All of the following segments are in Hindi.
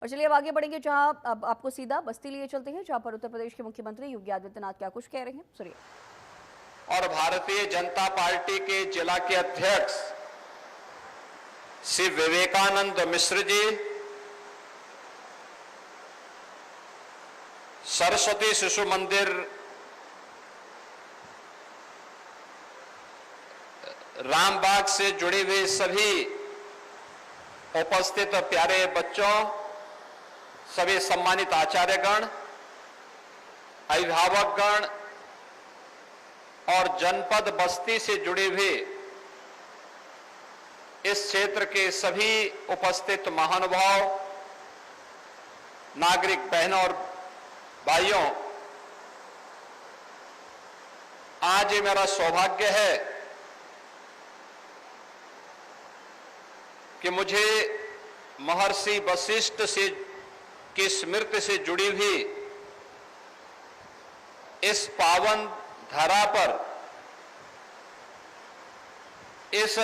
और चलिए अब आगे बढ़ेंगे, जहां अब आपको सीधा बस्ती लिए चलते हैं, जहां पर उत्तर प्रदेश के मुख्यमंत्री योगी आदित्यनाथ क्या कुछ कह रहे हैं, सुनिए। और भारतीय जनता पार्टी के जिला के अध्यक्ष श्री विवेकानंद मिश्र जी, सरस्वती शिशु मंदिर रामबाग से जुड़े हुए सभी उपस्थित प्यारे बच्चों, सभी सम्मानित आचार्यगण, अभिभावकगण और जनपद बस्ती से जुड़े हुए इस क्षेत्र के सभी उपस्थित महानुभाव, नागरिक बहनों और भाइयों, आज ये मेरा सौभाग्य है कि मुझे महर्षि वशिष्ठ से की स्मृति से जुड़ी हुई इस पावन धरा पर इस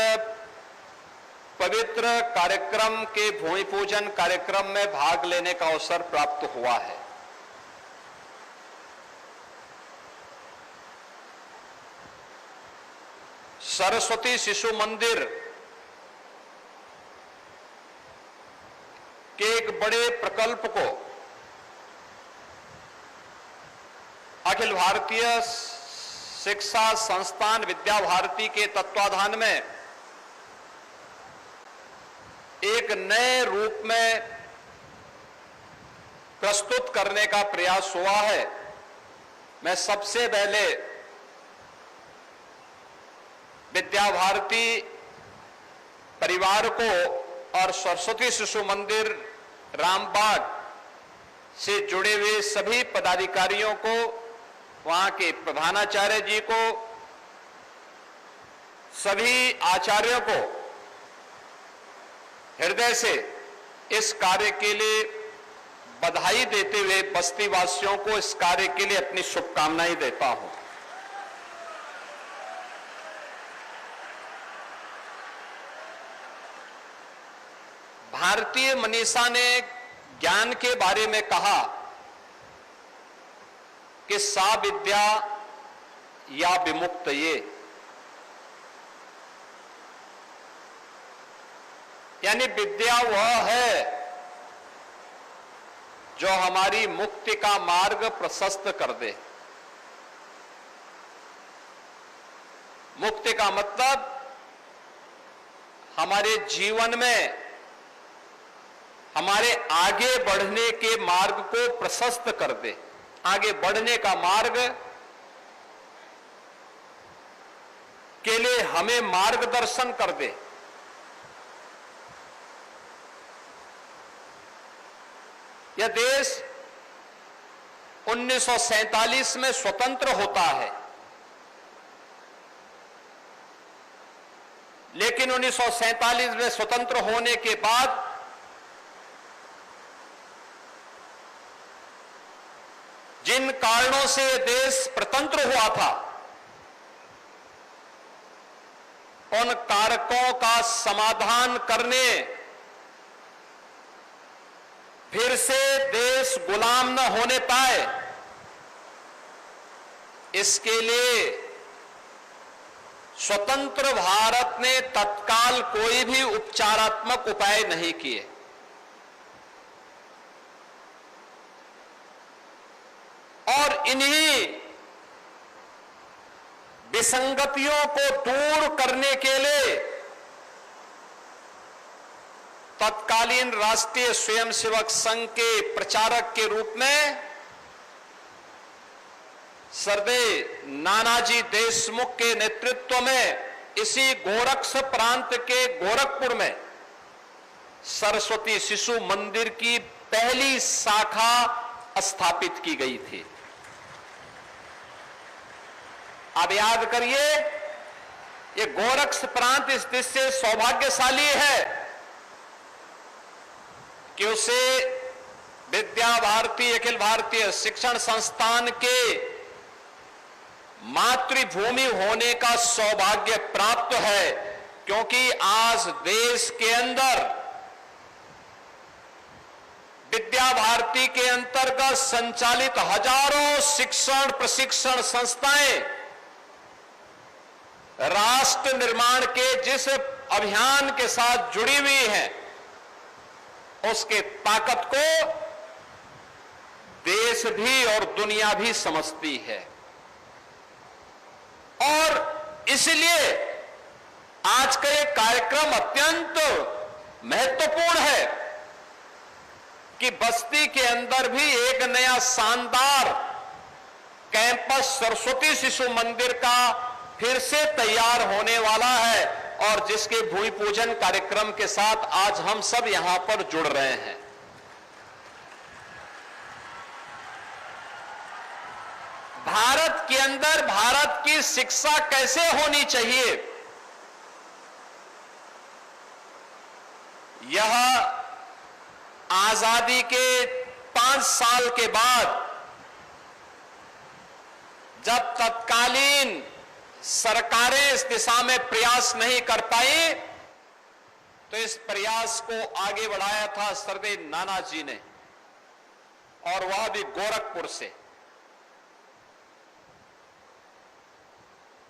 पवित्र कार्यक्रम के भूमि पूजन कार्यक्रम में भाग लेने का अवसर प्राप्त हुआ है। सरस्वती शिशु मंदिर के एक बड़े प्रकल्प को अखिल भारतीय शिक्षा संस्थान विद्या भारती के तत्वाधान में एक नए रूप में प्रस्तुत करने का प्रयास हुआ है। मैं सबसे पहले विद्या भारती परिवार को और सरस्वती शिशु मंदिर रामबाग से जुड़े हुए सभी पदाधिकारियों को, वहां के प्रधानाचार्य जी को, सभी आचार्यों को हृदय से इस कार्य के लिए बधाई देते हुए बस्ती वासियों को इस कार्य के लिए अपनी शुभकामनाएं देता हूं। भारतीय मनीषा ने ज्ञान के बारे में कहा कि सा विद्या या विमुक्त, ये यानी विद्या वह है जो हमारी मुक्ति का मार्ग प्रशस्त कर दे। मुक्ति का मतलब हमारे जीवन में हमारे आगे बढ़ने के मार्ग को प्रशस्त कर दे, आगे बढ़ने का मार्ग के लिए हमें मार्गदर्शन कर दे। यह देश 1947 में स्वतंत्र होता है, लेकिन 1947 में स्वतंत्र होने के बाद जिन कारणों से यह देश स्वतंत्र हुआ था, उन कारकों का समाधान करने, फिर से देश गुलाम न होने पाए, इसके लिए स्वतंत्र भारत ने तत्काल कोई भी उपचारात्मक उपाय नहीं किए। और इन्हीं विसंगतियों को दूर करने के लिए तत्कालीन राष्ट्रीय स्वयंसेवक संघ के प्रचारक के रूप में सरदेव नानाजी देशमुख के नेतृत्व में इसी गोरक्ष प्रांत के गोरखपुर में सरस्वती शिशु मंदिर की पहली शाखा स्थापित की गई थी। आप याद करिए, ये गोरक्ष प्रांत इस दृष्टि से सौभाग्यशाली है कि उसे विद्या भारती अखिल भारतीय शिक्षण संस्थान के मातृभूमि होने का सौभाग्य प्राप्त है, क्योंकि आज देश के अंदर विद्या भारती के अंतर्गत संचालित हजारों शिक्षण प्रशिक्षण संस्थाएं राष्ट्र निर्माण के जिस अभियान के साथ जुड़ी हुई हैं, उसके ताकत को देश भी और दुनिया भी समझती है। और इसलिए आज का ये कार्यक्रम अत्यंत महत्वपूर्ण है कि बस्ती के अंदर भी एक नया शानदार कैंपस सरस्वती शिशु मंदिर का फिर से तैयार होने वाला है, और जिसके भूमि पूजन कार्यक्रम के साथ आज हम सब यहां पर जुड़ रहे हैं। भारत के अंदर भारत की शिक्षा कैसे होनी चाहिए, यह आजादी के 5 साल के बाद जब तत्कालीन सरकारें इस दिशा में प्रयास नहीं कर पाई, तो इस प्रयास को आगे बढ़ाया था सर्वदेव नाना जी ने, और वह भी गोरखपुर से।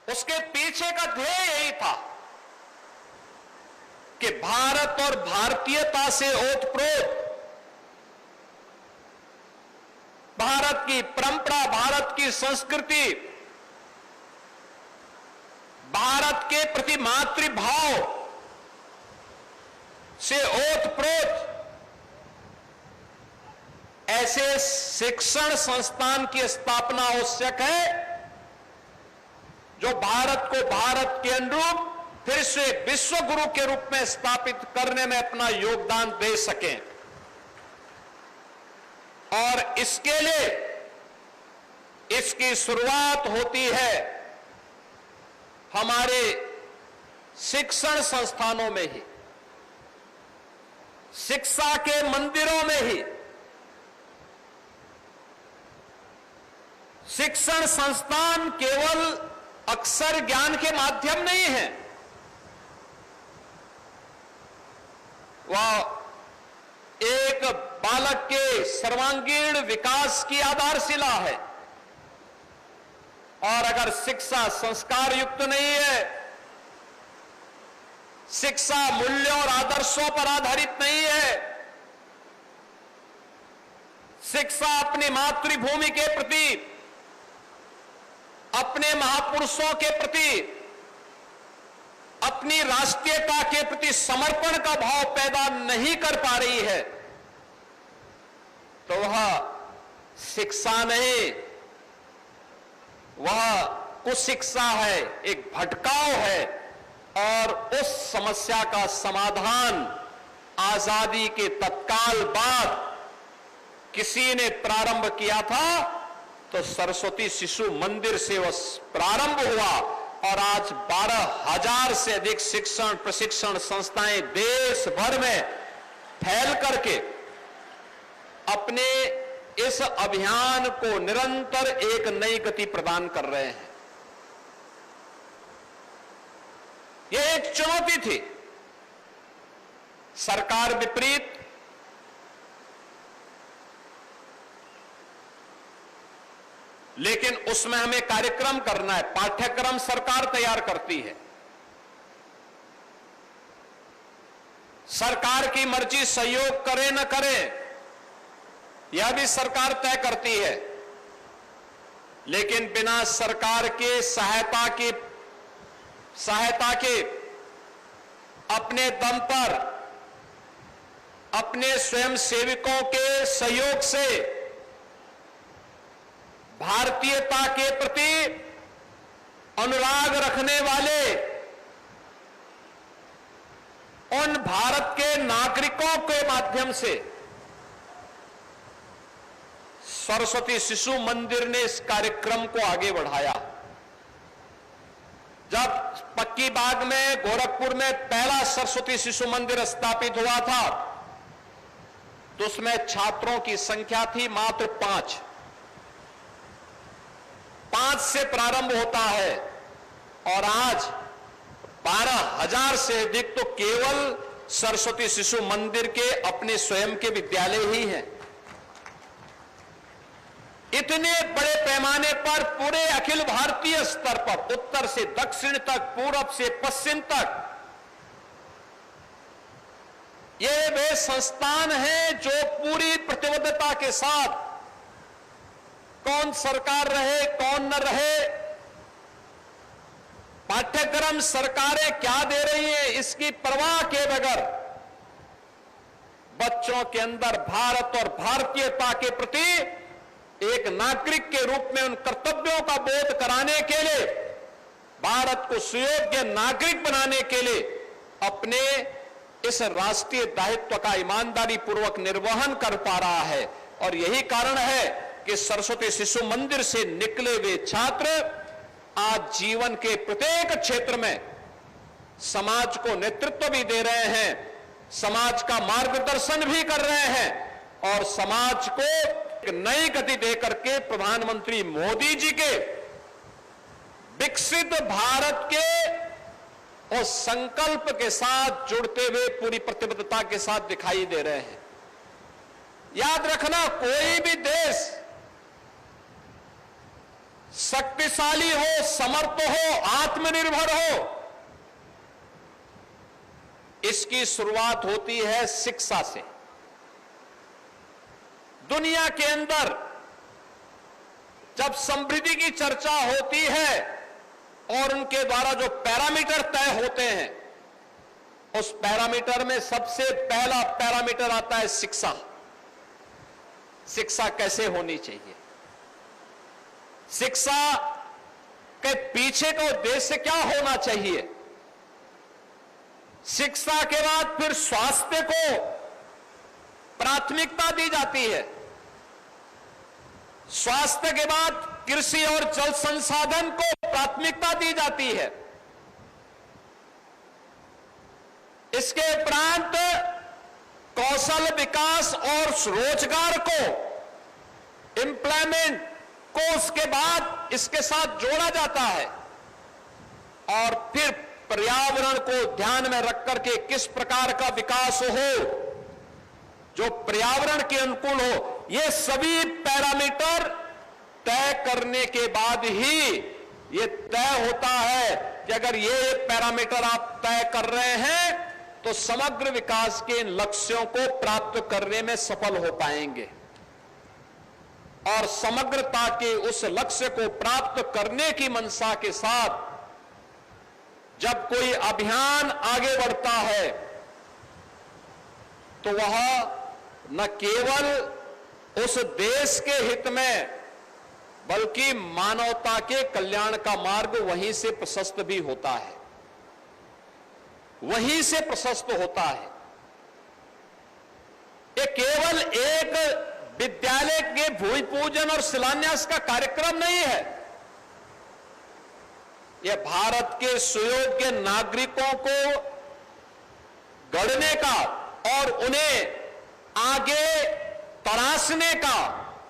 उसके पीछे का ध्येय यही था कि भारत और भारतीयता से ओतप्रोत भारत की परंपरा, भारत की संस्कृति, भारत के प्रति मातृभाव से ओतप्रोत ऐसे शिक्षण संस्थान की स्थापना आवश्यक है जो भारत को भारत के अनुरूप फिर से विश्व गुरु के रूप में स्थापित करने में अपना योगदान दे सकें। और इसके लिए इसकी शुरुआत होती है हमारे शिक्षण संस्थानों में ही, शिक्षा के मंदिरों में ही। शिक्षण संस्थान केवल अक्षर ज्ञान के माध्यम नहीं है, वह एक बालक के सर्वांगीण विकास की आधारशिला है। और अगर शिक्षा संस्कार युक्त नहीं है, शिक्षा मूल्यों और आदर्शों पर आधारित नहीं है, शिक्षा अपनी मातृभूमि के प्रति, अपने महापुरुषों के प्रति, अपनी राष्ट्रीयता के प्रति समर्पण का भाव पैदा नहीं कर पा रही है, तो वह शिक्षा नहीं, वह कुशिक्षा है, एक भटकाव है। और उस समस्या का समाधान आजादी के तत्काल बाद किसी ने प्रारंभ किया था, तो सरस्वती शिशु मंदिर से वह प्रारंभ हुआ। और आज 12,000 से अधिक शिक्षण प्रशिक्षण संस्थाएं देश भर में फैल करके अपने इस अभियान को निरंतर एक नई गति प्रदान कर रहे हैं। यह एक चुनौती थी, सरकार विपरीत, लेकिन उसमें हमें कार्यक्रम करना है। पाठ्यक्रम सरकार तैयार करती है, सरकार की मर्जी सहयोग करे न करे यह भी सरकार तय करती है, लेकिन बिना सरकार के सहायता के अपने दम पर, अपने स्वयं सेवकों के सहयोग से भारतीयता के प्रति अनुराग रखने वाले उन भारत के नागरिकों के माध्यम से सरस्वती शिशु मंदिर ने इस कार्यक्रम को आगे बढ़ाया। जब पक्की बाग में गोरखपुर में पहला सरस्वती शिशु मंदिर स्थापित हुआ था, तो उसमें छात्रों की संख्या थी मात्र 5 से प्रारंभ होता है, और आज 12,000 से अधिक तो केवल सरस्वती शिशु मंदिर के अपने स्वयं के विद्यालय ही हैं। इतने बड़े पैमाने पर पूरे अखिल भारतीय स्तर पर, उत्तर से दक्षिण तक, पूरब से पश्चिम तक, ये वे संस्थान हैं जो पूरी प्रतिबद्धता के साथ, कौन सरकार रहे कौन न रहे, पाठ्यक्रम सरकारें क्या दे रही हैं इसकी परवाह किए बगैर बच्चों के अंदर भारत और भारतीयता के प्रति एक नागरिक के रूप में उन कर्तव्यों का बोध कराने के लिए, भारत को सुयोग्य नागरिक बनाने के लिए अपने इस राष्ट्रीय दायित्व का ईमानदारी पूर्वक निर्वहन कर पा रहा है। और यही कारण है कि सरस्वती शिशु मंदिर से निकले हुए छात्र आज जीवन के प्रत्येक क्षेत्र में समाज को नेतृत्व भी दे रहे हैं, समाज का मार्गदर्शन भी कर रहे हैं और समाज को एक नई गति दे करके प्रधानमंत्री मोदी जी के विकसित भारत के उस संकल्प के साथ जुड़ते हुए पूरी प्रतिबद्धता के साथ दिखाई दे रहे हैं। याद रखना, कोई भी देश शक्तिशाली हो, समर्थ हो, आत्मनिर्भर हो, इसकी शुरुआत होती है शिक्षा से। दुनिया के अंदर जब समृद्धि की चर्चा होती है और उनके द्वारा जो पैरामीटर तय होते हैं, उस पैरामीटर में सबसे पहला पैरामीटर आता है शिक्षा। शिक्षा कैसे होनी चाहिए, शिक्षा के पीछे का उद्देश्य क्या होना चाहिए। शिक्षा के बाद फिर स्वास्थ्य को प्राथमिकता दी जाती है, स्वास्थ्य के बाद कृषि और जल संसाधन को प्राथमिकता दी जाती है, इसके उपरांत कौशल विकास और रोजगार को, एम्प्लॉयमेंट को उसके बाद इसके साथ जोड़ा जाता है और फिर पर्यावरण को ध्यान में रख करके किस प्रकार का विकास हो जो पर्यावरण के अनुकूल हो। ये सभी पैरामीटर तय करने के बाद ही ये तय होता है कि अगर ये पैरामीटर आप तय कर रहे हैं तो समग्र विकास के इन लक्ष्यों को प्राप्त करने में सफल हो पाएंगे। और समग्रता के उस लक्ष्य को प्राप्त करने की मंशा के साथ जब कोई अभियान आगे बढ़ता है तो वह न केवल उस देश के हित में बल्कि मानवता के कल्याण का मार्ग वहीं से प्रशस्त भी होता है, वहीं से प्रशस्त होता है। ये केवल एक विद्यालय के भूमि पूजन और शिलान्यास का कार्यक्रम नहीं है, यह भारत के सुयोग्य नागरिकों को गढ़ने का और उन्हें आगे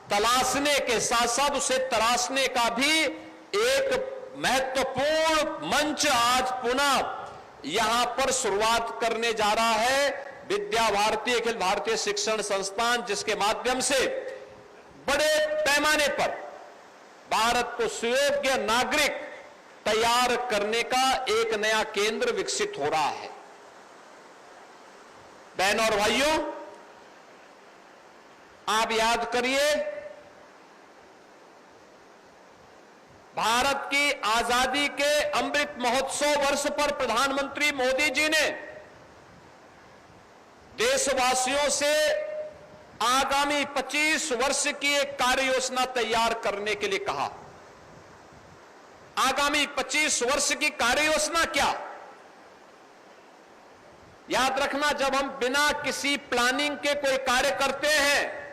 तलाशने के साथ साथ उसे तराशने का भी एक महत्वपूर्ण मंच आज पुनः यहां पर शुरुआत करने जा रहा है विद्या भारती अखिल भारतीय शिक्षण संस्थान, जिसके माध्यम से बड़े पैमाने पर भारत को सुयोग्य नागरिक तैयार करने का एक नया केंद्र विकसित हो रहा है। बहनों और भाइयों, आप याद करिए, भारत की आजादी के अमृत महोत्सव वर्ष पर प्रधानमंत्री मोदी जी ने देशवासियों से आगामी 25 वर्ष की एक कार्य योजना तैयार करने के लिए कहा। आगामी 25 वर्ष की कार्य योजना क्या? याद रखना, जब हम बिना किसी प्लानिंग के कोई कार्य करते हैं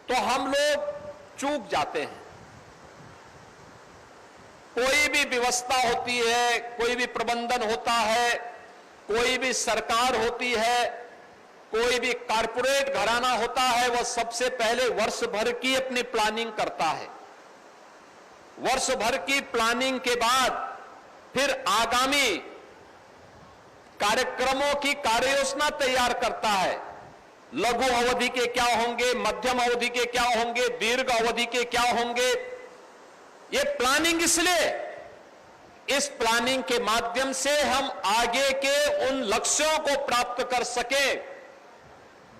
तो हम लोग चूक जाते हैं। कोई भी व्यवस्था होती है, कोई भी प्रबंधन होता है, कोई भी सरकार होती है, कोई भी कारपोरेट घराना होता है, वह सबसे पहले वर्ष भर की अपनी प्लानिंग करता है। वर्ष भर की प्लानिंग के बाद फिर आगामी कार्यक्रमों की कार्ययोजना तैयार करता है लघु अवधि के क्या होंगे, मध्यम अवधि के क्या होंगे, दीर्घ अवधि के क्या होंगे। ये प्लानिंग इसलिए, इस प्लानिंग के माध्यम से हम आगे के उन लक्ष्यों को प्राप्त कर सके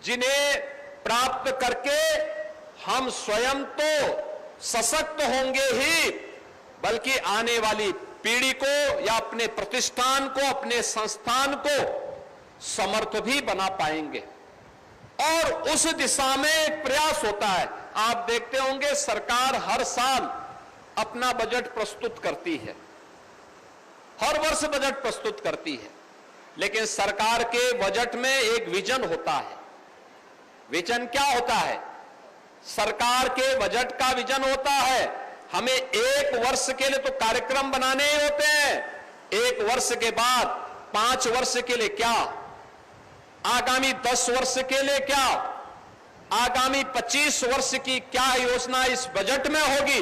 जिन्हें प्राप्त करके हम स्वयं तो सशक्त होंगे ही, बल्कि आने वाली पीढ़ी को या अपने प्रतिष्ठान को, अपने संस्थान को समर्थ भी बना पाएंगे। और उस दिशा में एक प्रयास होता है। आप देखते होंगे सरकार हर साल अपना बजट प्रस्तुत करती है, हर वर्ष बजट प्रस्तुत करती है, लेकिन सरकार के बजट में एक विजन होता है। विजन क्या होता है? सरकार के बजट का विजन होता है, हमें एक वर्ष के लिए तो कार्यक्रम बनाने ही होते हैं। एक वर्ष के बाद 5 वर्ष के लिए क्या, आगामी 10 वर्ष के लिए क्या, आगामी 25 वर्ष की क्या योजना इस बजट में होगी,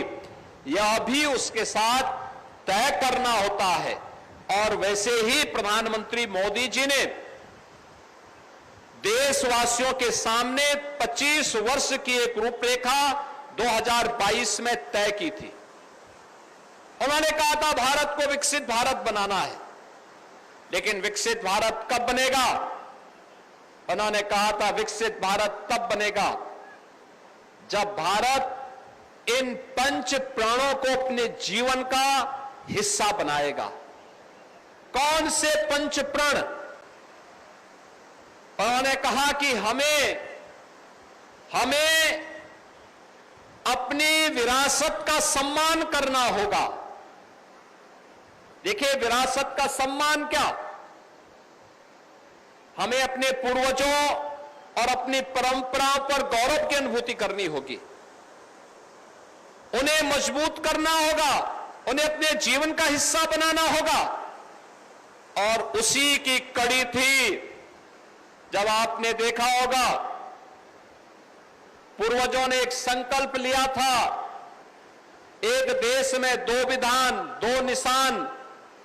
यह भी उसके साथ तय करना होता है। और वैसे ही प्रधानमंत्री मोदी जी ने देशवासियों के सामने 25 वर्ष की एक रूपरेखा 2022 में तय की थी। उन्होंने कहा था भारत को विकसित भारत बनाना है, लेकिन विकसित भारत कब बनेगा? उन्होंने कहा था विकसित भारत तब बनेगा जब भारत इन 5 प्राणों को अपने जीवन का हिस्सा बनाएगा। कौन से 5 प्रण? उन्होंने कहा कि हमें अपनी विरासत का सम्मान करना होगा। देखिए, विरासत का सम्मान क्या? हमें अपने पूर्वजों और अपनी परंपराओं पर गौरव की अनुभूति करनी होगी, उन्हें मजबूत करना होगा, उन्हें अपने जीवन का हिस्सा बनाना होगा। और उसी की कड़ी थी जब आपने देखा होगा पूर्वजों ने एक संकल्प लिया था, एक देश में 2 विधान, 2 निशान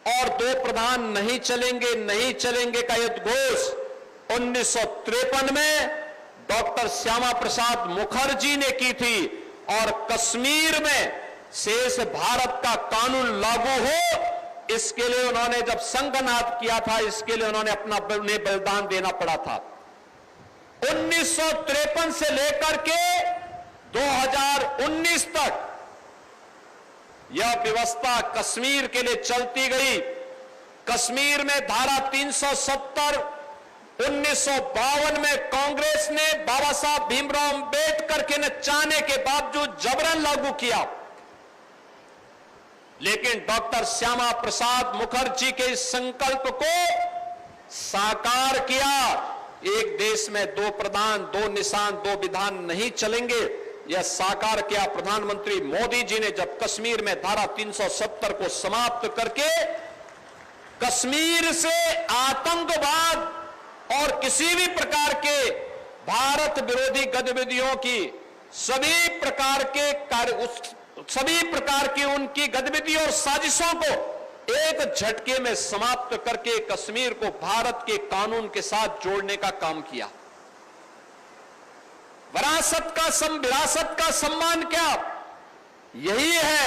और 2 प्रधान नहीं चलेंगे, नहीं चलेंगे का उद्घोष 1953 में डॉक्टर श्यामा प्रसाद मुखर्जी ने की थी। और कश्मीर में शेष भारत का कानून लागू हो, इसके लिए उन्होंने जब संघनाद किया था, इसके लिए उन्होंने अपना बलिदान देना पड़ा था। 1953 से लेकर के 2019 तक यह व्यवस्था कश्मीर के लिए चलती गई। कश्मीर में धारा 370 1952 में कांग्रेस ने बाबा साहब भीमराव अंबेडकर के न चाहने के बावजूद जबरन लागू किया, लेकिन डॉक्टर श्यामा प्रसाद मुखर्जी के इस संकल्प को साकार किया। एक देश में 2 प्रधान, 2 निशान, 2 विधान नहीं चलेंगे, यह साकार किया प्रधानमंत्री मोदी जी ने जब कश्मीर में धारा 370 को समाप्त करके कश्मीर से आतंकवाद और किसी भी प्रकार के भारत विरोधी गतिविधियों की सभी प्रकार की उनकी गतिविधियों और साजिशों को एक झटके में समाप्त करके कश्मीर को भारत के कानून के साथ जोड़ने का काम किया। विरासत का सम्मान क्या? यही है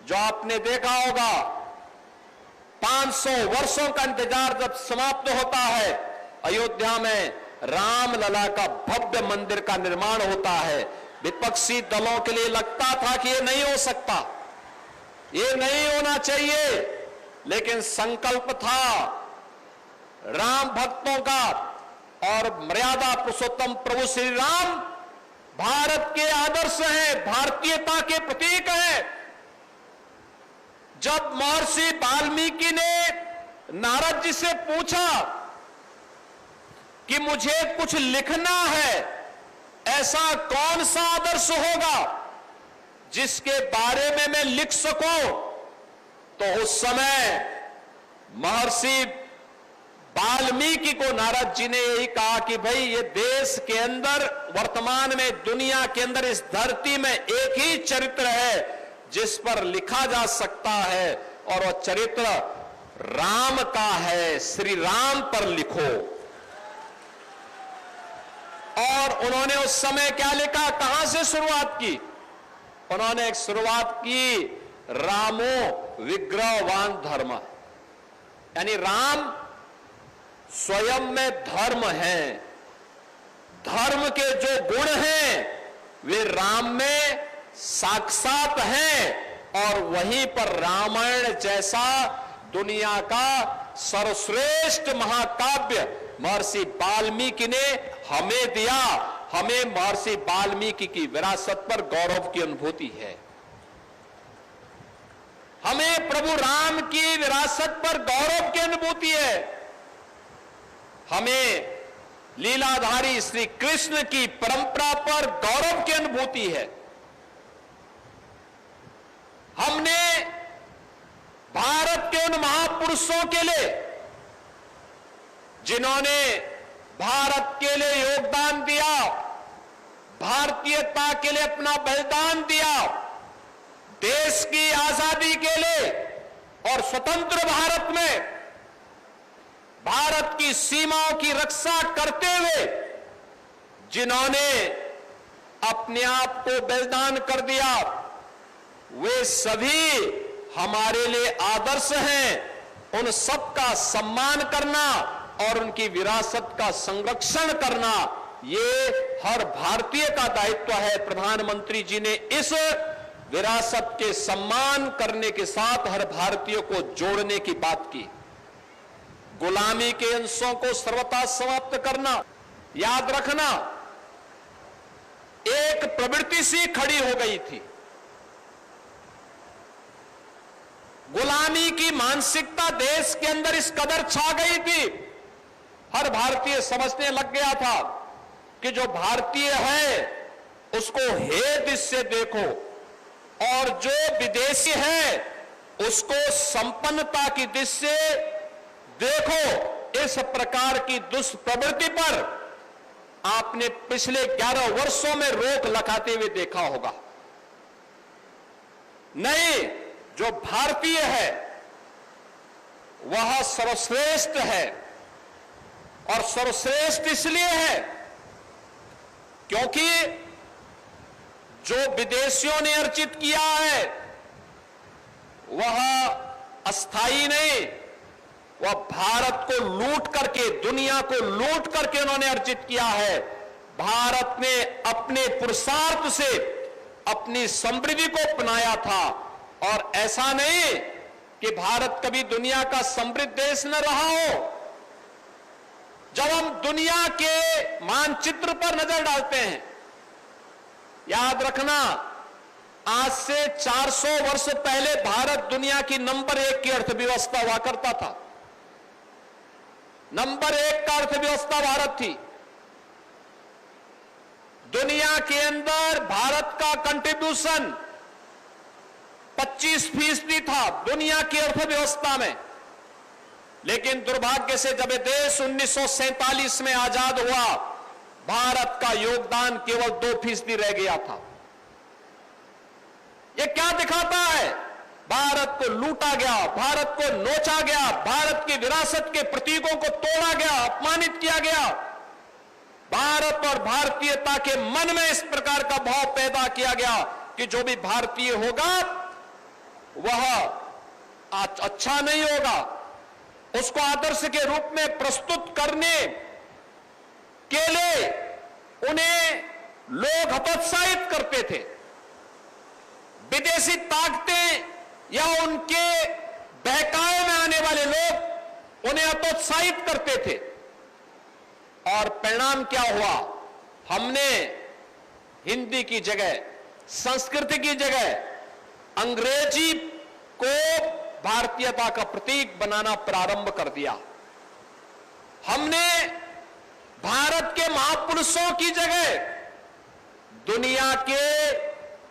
जो आपने देखा होगा 500 वर्षों का इंतजार जब समाप्त होता है, अयोध्या में रामलला का भव्य मंदिर का निर्माण होता है। विपक्षी दलों के लिए लगता था कि यह नहीं हो सकता, ये नहीं होना चाहिए, लेकिन संकल्प था राम भक्तों का और मर्यादा पुरुषोत्तम प्रभु श्री राम भारत के आदर्श हैं, भारतीयता के प्रतीक हैं। जब महर्षि वाल्मीकि ने नारद जी से पूछा कि मुझे कुछ लिखना है, ऐसा कौन सा आदर्श होगा जिसके बारे में मैं लिख सकूं, तो उस समय महर्षि वाल्मीकि को नारद जी ने यही कहा कि भाई ये देश के अंदर, वर्तमान में दुनिया के अंदर, इस धरती में एक ही चरित्र है जिस पर लिखा जा सकता है, और वह चरित्र राम का है। श्री राम पर लिखो। और उन्होंने उस समय क्या लिखा, कहां से शुरुआत की? उन्होंने एक शुरुआत की, रामो विग्रहवान धर्म, यानी राम स्वयं में धर्म है। धर्म के जो गुण हैं वे राम में साक्षात हैं और वहीं पर रामायण जैसा दुनिया का सर्वश्रेष्ठ महाकाव्य महर्षि वाल्मीकि ने हमें दिया। हमें महर्षि वाल्मीकि की विरासत पर गौरव की अनुभूति है। हमें प्रभु राम की विरासत पर गौरव की अनुभूति है। हमें लीलाधारी श्री कृष्ण की परंपरा पर गौरव की अनुभूति है। हमने भारत के उन महापुरुषों के लिए, जिन्होंने भारत के लिए योगदान दिया, भारतीयता के लिए अपना बलिदान दिया, देश की आजादी के लिए और स्वतंत्र भारत में भारत की सीमाओं की रक्षा करते हुए जिन्होंने अपने आप को बलिदान कर दिया, वे सभी हमारे लिए आदर्श हैं। उन सबका सम्मान करना और उनकी विरासत का संरक्षण करना, ये हर भारतीय का दायित्व है। प्रधानमंत्री जी ने इस विरासत के सम्मान करने के साथ हर भारतीय को जोड़ने की बात की। गुलामी के अंशों को सर्वथा समाप्त करना, याद रखना, एक प्रवृत्ति सी खड़ी हो गई थी। गुलामी की मानसिकता देश के अंदर इस कदर छा गई थी, हर भारतीय समझने लग गया था कि जो भारतीय है उसको हे दृष्टि से देखो और जो विदेशी है उसको संपन्नता की दृष्टि से देखो। इस प्रकार की दुष्प्रवृत्ति पर आपने पिछले 11 वर्षों में रोक लगाते हुए देखा होगा। नहीं, जो भारतीय है वह सर्वश्रेष्ठ है और सर्वश्रेष्ठ इसलिए है क्योंकि जो विदेशियों ने अर्जित किया है वह अस्थाई नहीं, वह भारत को लूट करके, दुनिया को लूट करके उन्होंने अर्जित किया है। भारत ने अपने पुरुषार्थ से अपनी समृद्धि को अपनाया था और ऐसा नहीं कि भारत कभी दुनिया का समृद्ध देश न रहा हो। जब हम दुनिया के मानचित्र पर नजर डालते हैं, याद रखना, आज से 400 वर्ष पहले भारत दुनिया की नंबर 1 की अर्थव्यवस्था हुआ करता था। नंबर 1 का अर्थव्यवस्था भारत थी। दुनिया के अंदर भारत का कंट्रीब्यूशन 25% था दुनिया की अर्थव्यवस्था में। लेकिन दुर्भाग्य से जब ये देश 1947 में आजाद हुआ, भारत का योगदान केवल 2% रह गया था। ये क्या दिखाता है? भारत को लूटा गया, भारत को नोचा गया, भारत की विरासत के प्रतीकों को तोड़ा गया, अपमानित किया गया। भारत और भारतीयता के मन में इस प्रकार का भाव पैदा किया गया कि जो भी भारतीय होगा वह अच्छा नहीं होगा। उसको आदर्श के रूप में प्रस्तुत करने के लिए उन्हें लोग हतोत्साहित करते थे। विदेशी ताकतें या उनके बहकावे में आने वाले लोग उन्हें हतोत्साहित करते थे और परिणाम क्या हुआ? हमने हिंदी की जगह, संस्कृति की जगह अंग्रेजी को भारतीयता का प्रतीक बनाना प्रारंभ कर दिया। हमने भारत के महापुरुषों की जगह दुनिया के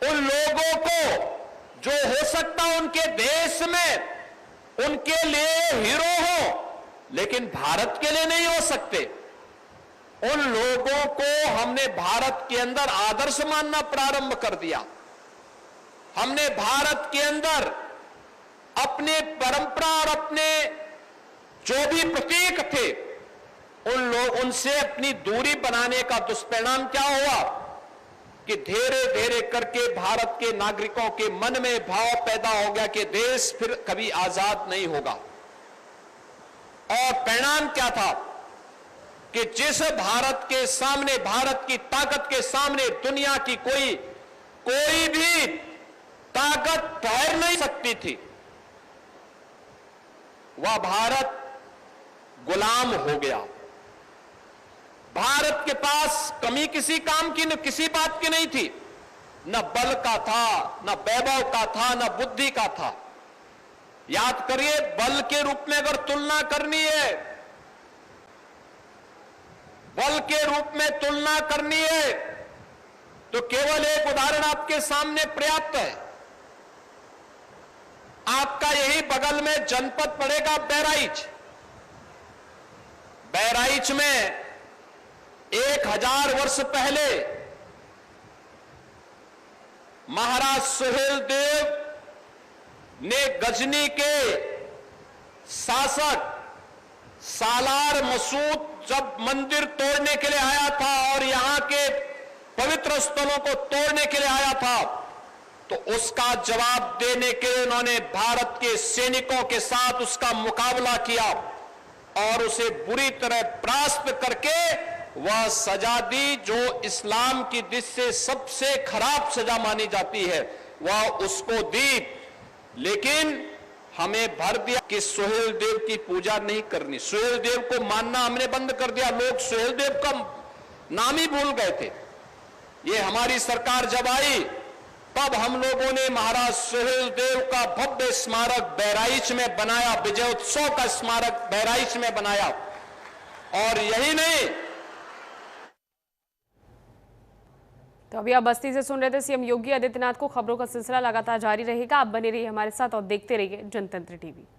उन लोगों को जो हो सकता उनके देश में उनके लिए हीरो हो लेकिन भारत के लिए नहीं हो सकते, उन लोगों को हमने भारत के अंदर आदर्श मानना प्रारंभ कर दिया। हमने भारत के अंदर अपने परंपरा और अपने जो भी प्रतीक थे उनसे अपनी दूरी बनाने का दुष्परिणाम क्या हुआ कि धीरे धीरे करके भारत के नागरिकों के मन में भाव पैदा हो गया कि देश फिर कभी आजाद नहीं होगा। और परिणाम क्या था कि जिस भारत के सामने, भारत की ताकत के सामने दुनिया की कोई भी ताकत ठहर नहीं सकती थी, वह भारत गुलाम हो गया। भारत के पास कमी किसी काम की, न किसी बात की नहीं थी, न बल का था, न वैभव का था, न बुद्धि का था। याद करिए, बल के रूप में अगर तुलना करनी है, बल के रूप में तुलना करनी है तो केवल एक उदाहरण आपके सामने पर्याप्त है। आपका यही बगल में जनपद पड़ेगा बहराइच। बहराइच में 1000 वर्ष पहले महाराज सुहेलदेव ने गजनी के शासक सालार मसूद जब मंदिर तोड़ने के लिए आया था और यहां के पवित्र स्थलों को तोड़ने के लिए आया था, तो उसका जवाब देने के लिए उन्होंने भारत के सैनिकों के साथ उसका मुकाबला किया और उसे बुरी तरह परास्त करके वह सजा दी जो इस्लाम की दृष्टि से सबसे खराब सजा मानी जाती है, वह उसको दी। लेकिन हमें भर दिया कि सुहेलदेव की पूजा नहीं करनी, सुहेलदेव को मानना हमने बंद कर दिया। लोग सुहेलदेव का नाम ही भूल गए थे। ये हमारी सरकार जब आई तब हम लोगों ने महाराज सुहेलदेव का भव्य स्मारक बहराइच में बनाया, विजयोत्सव का स्मारक बहराइच में बनाया। और यही नहीं, तो अभी आप बस्ती से सुन रहे थे सीएम योगी आदित्यनाथ को। खबरों का सिलसिला लगातार जारी रहेगा। आप बने रहिए हमारे साथ और देखते रहिए जनतंत्र टीवी।